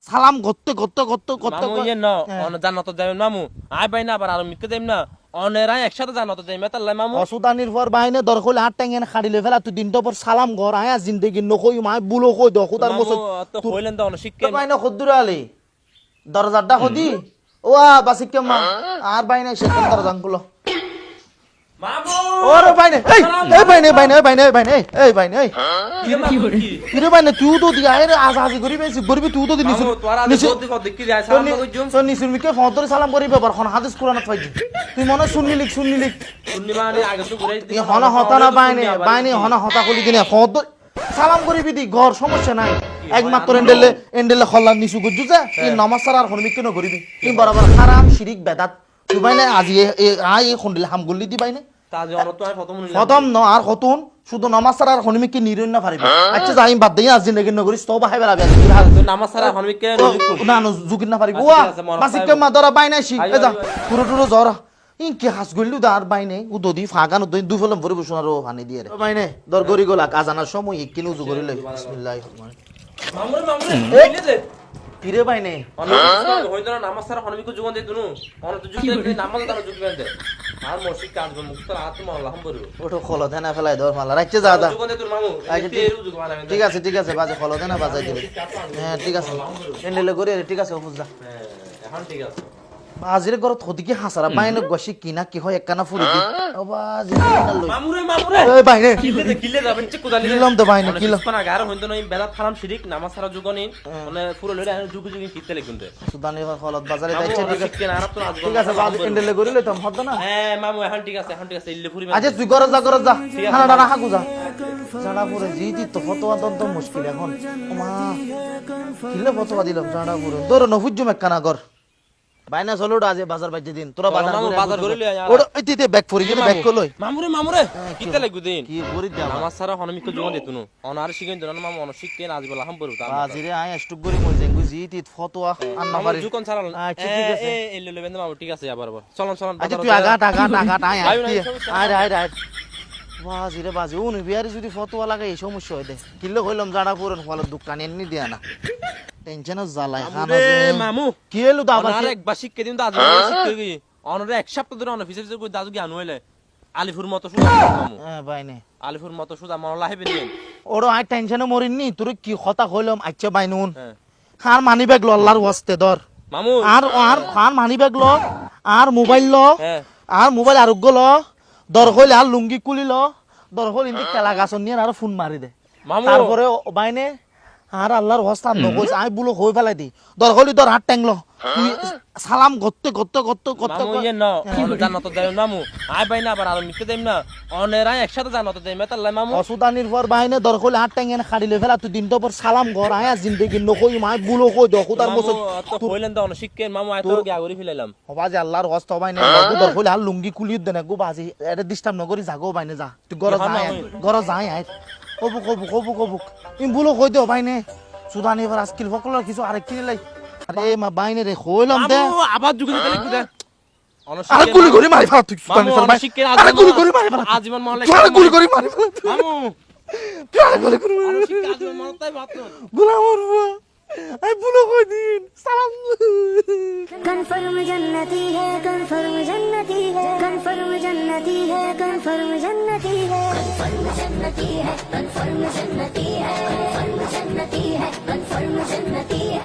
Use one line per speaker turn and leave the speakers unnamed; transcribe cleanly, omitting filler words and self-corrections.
সালাম করতে করতে করতে করতে
মামু ইয়ে ন অন জান্নাত যাবেন মামু আই বাইনা আবার আর মিথ্যে যাইম না অনেরাই একসাথে জান্নাত যাইম তাল্লাই মামু
অসুদানির পর বাইনে দরকল হাত টাঙ্গেন খাড়িলে ফেলা তুই দিনটা পর সালাম ঘর আয়া জিন্দেগি নকই মাই বুলো কই দ খুদার
মামু
মসজিদ
তো কইলেন তো অন শিক্ষা
বাইনে খদ্দুর আলী দরজাটা হদি ও বাসিকে মা আর বাইনে সেখান দরজান গুলো
মামু
ওরে বাইনে এই বাইনে বাইনে বাইনে বাইনে এই বাইনে এই কিরে বাইনে তুই তো দিয়া এর আজ আজ করি বেশি করবি তুই তো দিনিস
মামু তোরা আজ বলতে কত দেখি যায় সালাম কই জুম
তো নিসুর মিকে ফোন ধরে সালাম করি ব্যাপার খন হাদিস কুরআন পাইজি তুই মনে শুনলি লিখ
শুননি মানে আগে তো ঘুরাই
তুই হনা হতা না বাইনে বাইনে হনা হতা কলি দিনে ফোন ধরে সালাম করিবি দি ঘর সমস্যা নাই একমাত্র এন্ডেলে খল্লা নিসু গুজু যা এই নামাজ সারা আর হনমি কেন করিবি তুই বরাবর হারাম শিরিক বেদাত তুই বাইনে আজি আই খন্ডিলে হাম গল্লি দি বাইনে
তাজে অন তো আমি প্রথম
খতম ন আর হতুন শুধু নামাজ সারা আর হনমি কি নিরন না পারিবি আচ্ছা যাই বাদ দেই আজ জিন্দগি নগরিস তো বাহাই বেলা
তো নামাজ সারা হনমিকে
না না জুকিন না পারিবি ওয়া বাসিকে মা দরা বাইনা শি এ যা পুরো পুরো জ্বর ইনকে হাস গইলু দার বাইনে উদদি ফাগান উদদি দুফলম ভরে বসুনারো পানি দিয়ে রে বাইনে দর গরি গলা কাজানার সময় কিনু জু গরি লই বিসমিল্লাহির রহমানির
মামুরে মামুরে দে
কিরে বাইনে
অন হইতো না নামাজ সারা হনমিকে জীবন দে তুনু অন তো যুগ নামাজ তার যুগ দে আর মসজিদ কাজ মুক্তার আত্মা আল্লাহ বলবো
ওটো খলো দেনা ফেলাই দর মালা রাইতে যা দা
যুগ দে তোর মামু
ঠিক আছে বাজে খলো দেনা বাজাই দিবি হ্যাঁ ঠিক আছে এন্ডেলে গরি ঠিক আছে বুঝলা
হ্যাঁ এখন ঠিক আছে
আজিরে গরত হদিকে হাসারা বাইনে গসি কিনা কি হয় একখানা ফুরি দি ওবা জি লই
মামুরে
এই বাইনে
কিলে যাবেন চেক কোদালি
কিলাম তো বাইনে কিলাম
কোনা গার হইতো নই বেলা ফারাম শিরিক নামাজ সারা যুগনি মানে পুরো লইরা যুগ কিতে লিখুনতে
সুদানি ফলত বাজারে যাইছে
ঠিক আছে আর তো আজ
ঠিক আছে বাজ এন্ডেলে গরি লইতাম হদ না
হ্যাঁ মামু এখন ঠিক আছে ইল্লে ফুরি
আচ্ছা তুই গরজ যা খানাটা রাখা গুজা জানা পুরে জি দি তো ফতোয়া দন্ত মুশকিল এখন ওমা কিলে ফতোয়া দিলাম জানা পুরে তোর নফুজ্জুম একখানা গর বাইনা চলো আজ বাজার বাজে দিন তোরা
বাজার করে লই
ওড় এতিতে ব্যাগ পরি গেলে ব্যাগ কলই
মামুরে কিতে লাগু দিন
কি পরি দা
নামাজ সারা হনমিকে জীবন দিতুনু অনার শিখেন দিন মামু অন শিখকেন আজ বেলা হাম পড়ু
আজিরে আই স্টক গরি মই জেঙ্গু জি তি ফতোয়া আর না পারি
জুকন সারা
আচ্ছা ঠিক আছে
এলে লবেন মামু ঠিক আছে আবার চলন
আচ্ছা তুই আগা টাকা আই আই বাজিরে বাজি উনি বিয়ারি যদি ফতোয়া লাগে এই সমস্যা হয় দে কিল্লো কইলাম জানা পুরন ফল দোকান এমনি দিয়া না টেনশন জ্বালাই খানা
মামু
কি এলো দা আবার
আর একবার শিখকে দিন তো আজ শিখকে গই অনরে এক সপ্তাহ ধরে অফিসে কই দাদু কি আনু হইলে আলিফুর মতো সুদা মামু
হ্যাঁ বাইনে
আলিফুর মতো সুদা মন লাহিবে নিন
ওরো আই টেনশনে মরিনি তোর কি কথা কইলাম আচ্ছা বাইনুন আর মানি ব্যাগ ল আল্লাহর ওয়াস্তে ধর
মামু
আর মানি ব্যাগ ল আর মোবাইল ল আর মোবাইল আরোগ্য ল দর হইলে আর লুঙ্গি কুলি ল দর হইল ইন্দি কেলা গাছন নিয়ে আর ফোন মারি দে তারপরে বাইনে আর আল্লাহর ওয়াস্তে নকইস আই বুলো হই ফেলাই দি দর হইলি দর হাত ট্যাংল তুই সালাম করতে
মামু ইয়ে ন জান্নাত যাই মামু আই বাইনা আবার আর মিথ্যে যাইম না অনেরাই একসাথে জান্নাত যাইম তাল্লাই মামু
অসুদানির পর বাইনে দর হইলে হাত ট্যাঙ্গেন খাড়িলে ফেলা তুই দিনটা পর সালাম ঘর আয়া জিন্দেগি নকই মাই বুলো কই দ খুদার মসজিদ
তো কইলেন তো অন শিখকেন মামু আই তো গিয়া গরি ফেলাইলাম
হবা যে আল্লাহর ওয়াস্তে বাইনে দর হইলে আর লুঙ্গি কুলি দেন গো বাজি এটা ডিস্টার্ব নকরি জাগো বাইনে যা তুই গর যাই আই কবু ইম বুলো কই দে বাইনে সুদানি এবার আজকিল ফকলর কিছু আরেক কিনে লাই আরে মা বাইনে রে কইলাম দে
আবার যুগে লিখু দে
আরে গুলি করে মারি ফেলা তুই সুদানি ফেলা আরে গুলি করে মারি ফেলা
আজীবন মন লাগে
আরে গুলি করে মারি ফেলা
মামু
আরে গুলি করে মারি
শিক্ষা আজীবন মন তাই ভাত
গুলা মারবো আই বুলো কই দিন সালাম
कन्फर्म जन्नती है कन्फर्म जन्नती है कन्फर्म जन्नती है कन्फर्म जन्नती है कन्फर्म जन्नती है कन्फर्म जन्नती है कन्फर्म जन्नती है कन्फर्म जन्नती है